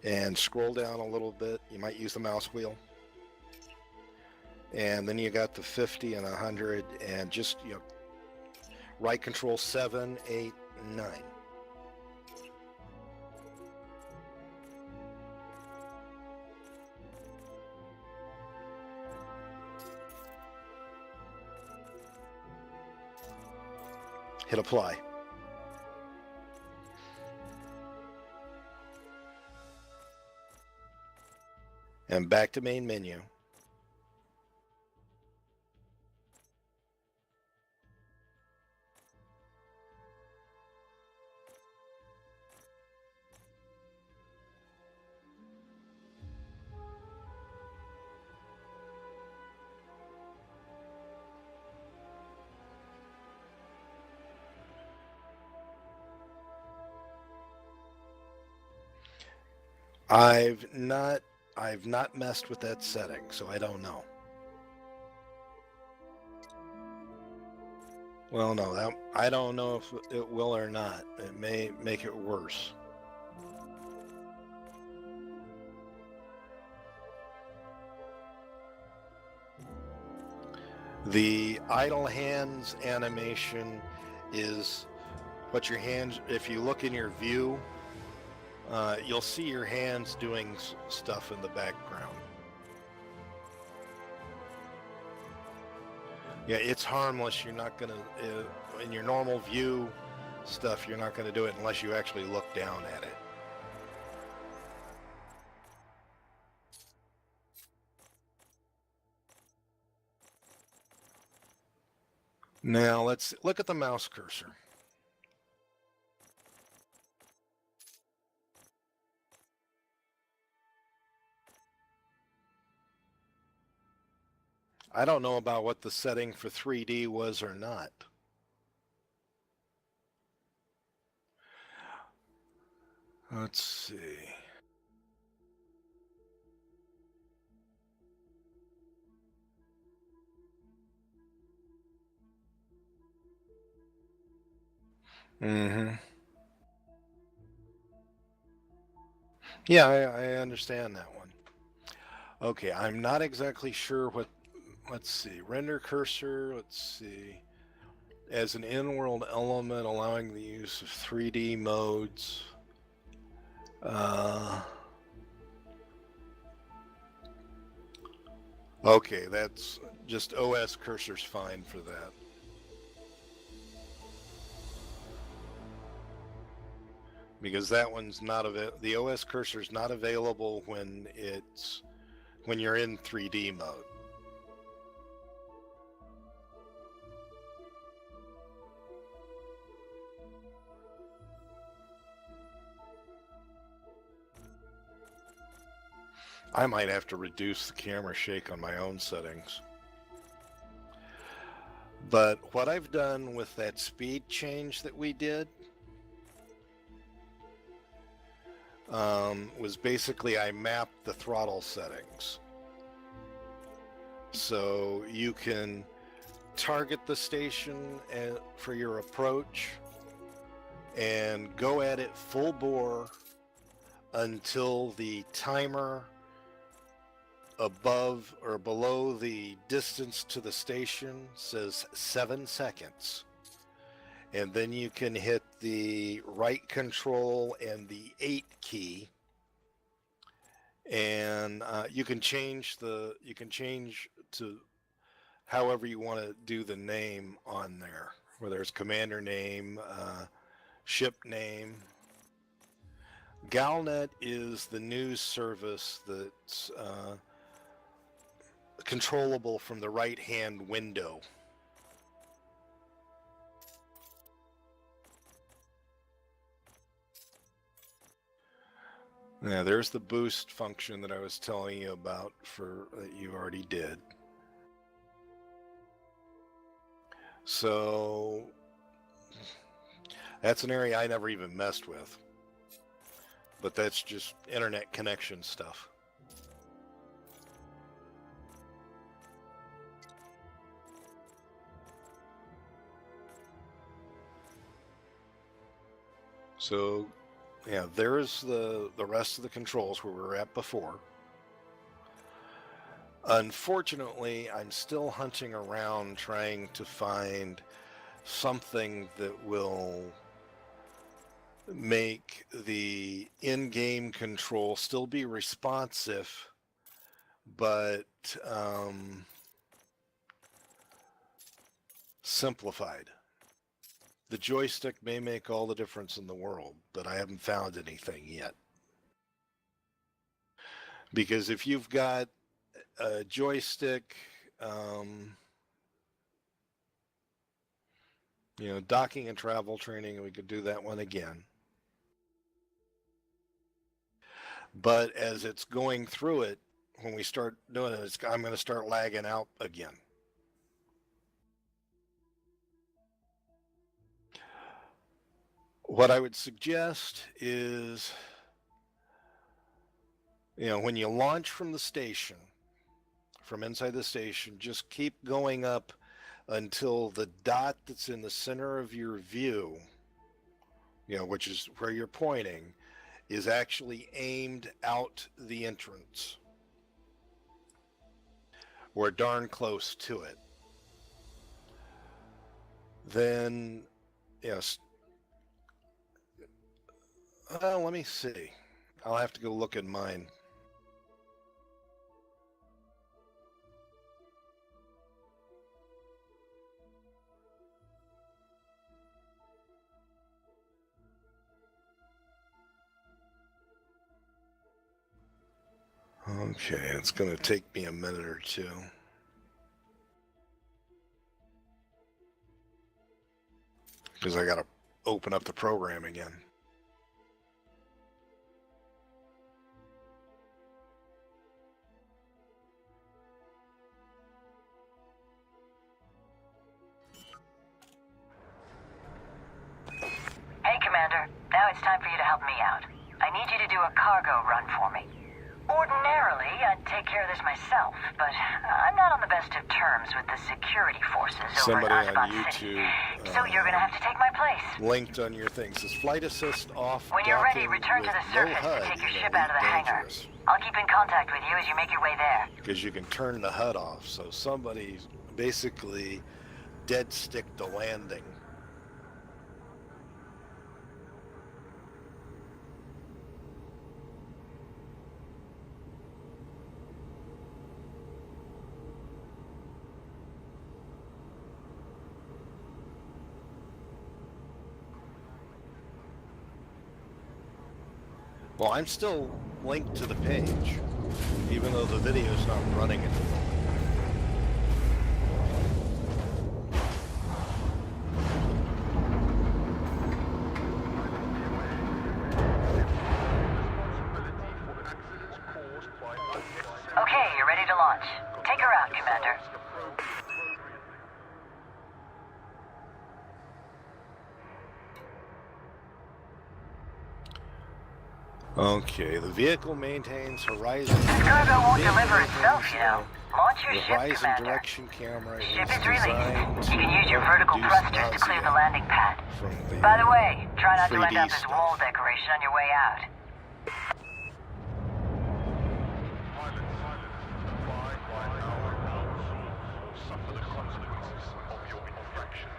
And scroll down a little bit. You might use the mouse wheel. And then you got the 50 and 100 and just, you know, right control 7, 8, 9. Hit apply. And back to main menu. I've not messed with that setting, so I don't know. Well, no, I don't know if it will or not. It may make it worse. The idle hands animation is what your hands, if you look in your view, you'll see your hands doing stuff in the background. Yeah, it's harmless. You're not gonna in your normal view stuff. You're not gonna do it unless you actually look down at it. Now let's look at the mouse cursor. I don't know about what the setting for 3D was or not. Let's see. Mm-hmm. Yeah, I understand that one. Okay, I'm not exactly sure what. Let's see. Render cursor. Let's see. As an in-world element, allowing the use of 3D modes. Okay, that's just OS cursor's fine for that. Because that one's not the OS cursor's not available when you're in 3D mode. I might have to reduce the camera shake on my own settings. But what I've done with that speed change that we did was basically I mapped the throttle settings. So you can target the station for your approach and go at it full bore until the timer above or below the distance to the station says 7 seconds. And then you can hit the right control and the 8 key, and you can change to however you want to do the name on there, whether it's commander name, ship name. Galnet is the news service that's controllable from the right-hand window. Yeah, there's the boost function that I was telling you about that you already did. So that's an area I never even messed with, but that's just internet connection stuff. So yeah, there's the rest of the controls where we were at before. Unfortunately, I'm still hunting around trying to find something that will make the in-game control still be responsive, but simplified. The joystick may make all the difference in the world, but I haven't found anything yet. Because if you've got a joystick, docking and travel training, we could do that one again. But as it's going through it, when we start doing it, I'm going to start lagging out again. What I would suggest is, when you launch from the station, from inside the station, just keep going up until the dot that's in the center of your view, which is where you're pointing, is actually aimed out the entrance or darn close to it. Then, let me see. I'll have to go look at mine. Okay, it's going to take me a minute or two. Because I got to open up the program again. Hey, Commander. Now it's time for you to help me out. I need you to do a cargo run for me. Ordinarily, I'd take care of this myself, but I'm not on the best of terms with the security forces over Somebody at on Asbat City. YouTube So you're gonna have to take my place. linked on your thing says flight assist off. When you're ready, docking return to with the low surface HUD to take your in ship out of the Elite hangar. Dangerous. I'll keep in contact with you as you make your way there. Because you can turn the HUD off. So somebody basically dead stick the landing. Well, I'm still linked to the page, even though the video's not running at the moment. Okay, you're ready to launch. Take her out, Commander. Okay, the vehicle maintains horizon. This cargo won't deliver itself, you know. Launch your The ship, horizon Commander. direction camera Ship is is released. designed to You can use your help vertical reduce thrusters to clear the nausea landing pad. from the By the way, try not to 3D end up as stuff. wall decoration on your way out. Suffer the consequences of your infractions.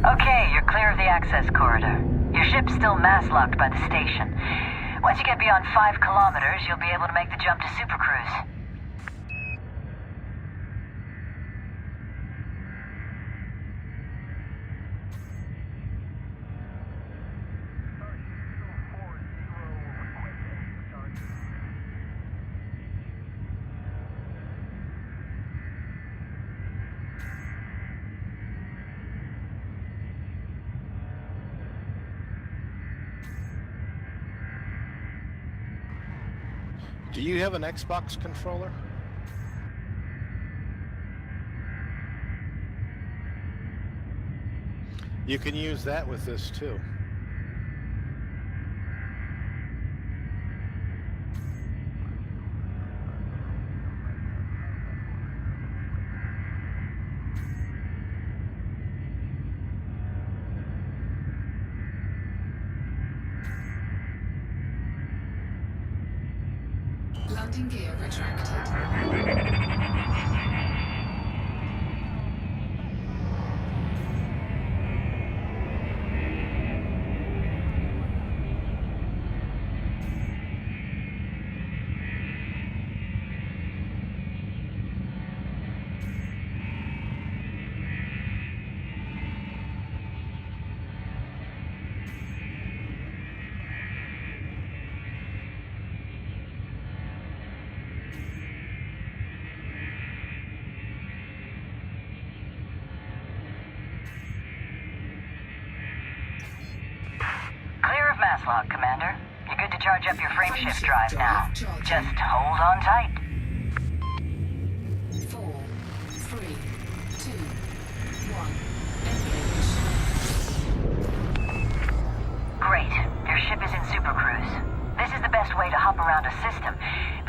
Okay, you're clear of the access corridor. Your ship's still mass-locked by the station. Once you get beyond 5 kilometers, you'll be able to make the jump to Supercruise. Do you have an Xbox controller? You can use that with this too. Landing gear retracted. task log, Commander. You're good to charge up your frameshift drive now. Just hold on tight. 4, 3, 2, 1. Engage. Great. Your ship is in Super Cruise. This is the best way to hop around a system,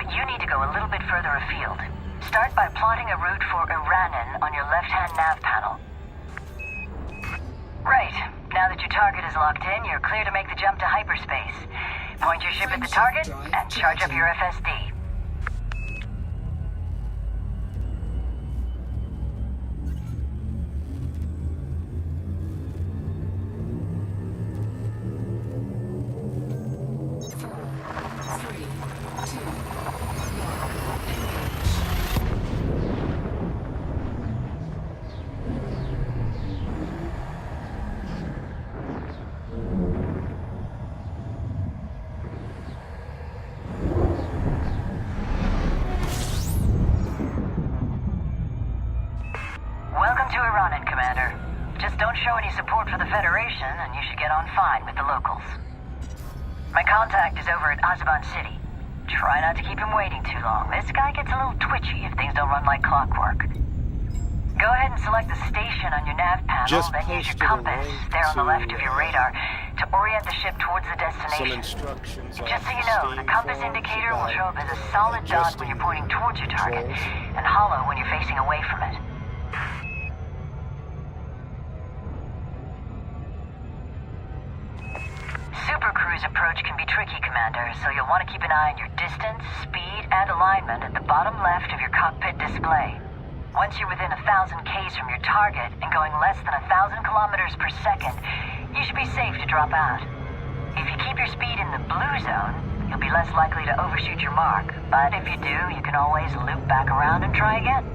but you need to go a little bit further afield. Start by plotting a route for Iranen on your left-hand nav panel. Right. Now that your target is locked in, you're clear to make the jump to hyperspace. Point your ship at the target and charge up your FSD. Welcome to Iranen, Commander. Just don't show any support for the Federation, and you should get on fine with the locals. My contact is over at Azaban City. Try not to keep him waiting too long. This guy gets a little twitchy if things don't run like clockwork. Go ahead and select the station on your nav panel, Just then use your posted a compass link there on the to, left of your radar to orient the ship towards the Some destination. instructions on Just so you know, the Steam compass forums indicator will about show up as a solid dot when you're pointing towards your target, and hollow when you're facing away from it. Super Cruise approach can be tricky, Commander, so you'll want to keep an eye on your distance, speed, and alignment at the bottom left of your cockpit display. Once you're within 1,000 Ks from your target and going less than 1,000 kilometers per second, you should be safe to drop out. If you keep your speed in the blue zone, you'll be less likely to overshoot your mark. But if you do, you can always loop back around and try again.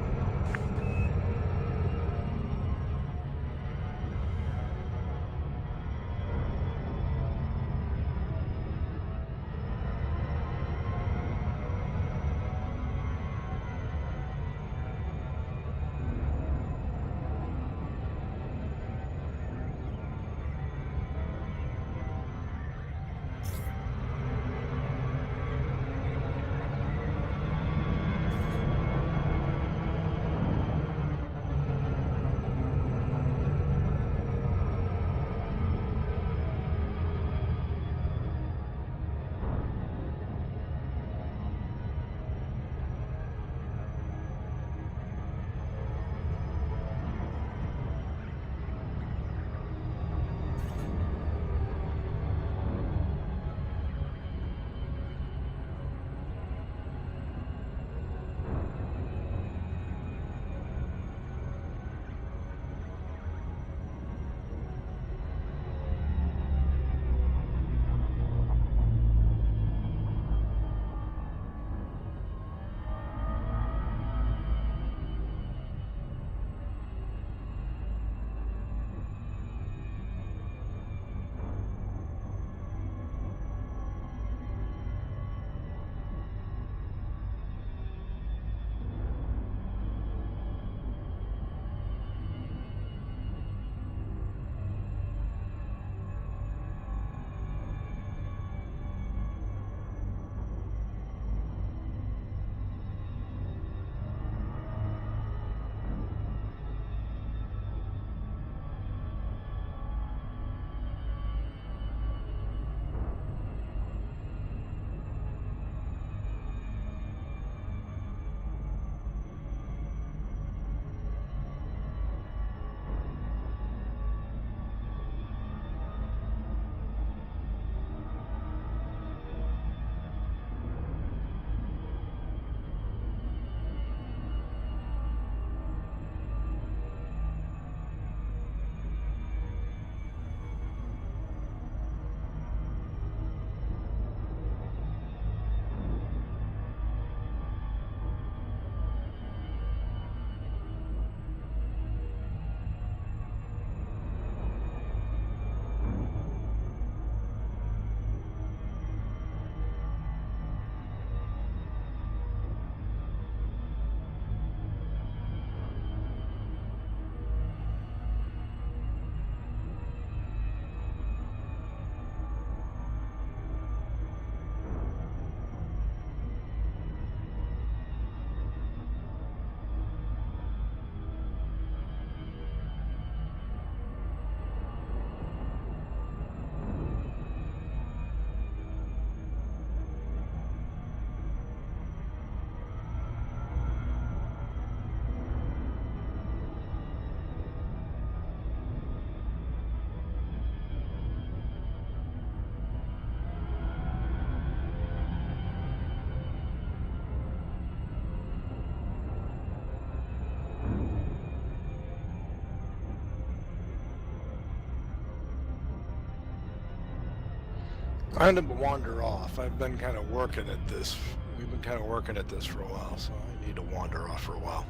I'm going to wander off. I've been kind of working at this. We've been kind of working at this for a while, so I need to wander off for a while.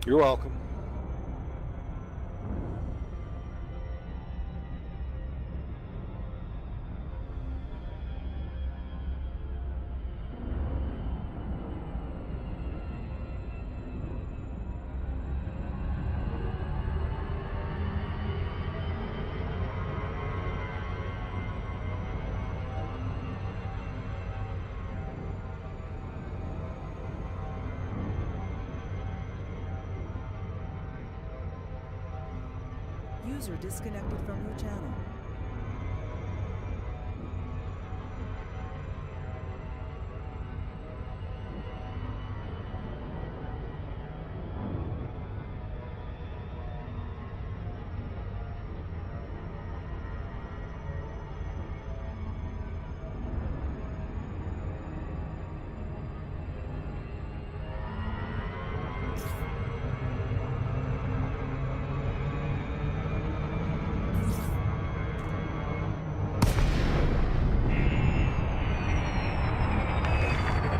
You're welcome. User disconnected from your channel.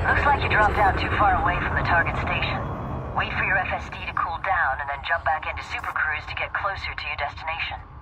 Looks like you dropped out too far away from the target station. Wait for your FSD to cool down and then jump back into Super Cruise to get closer to your destination.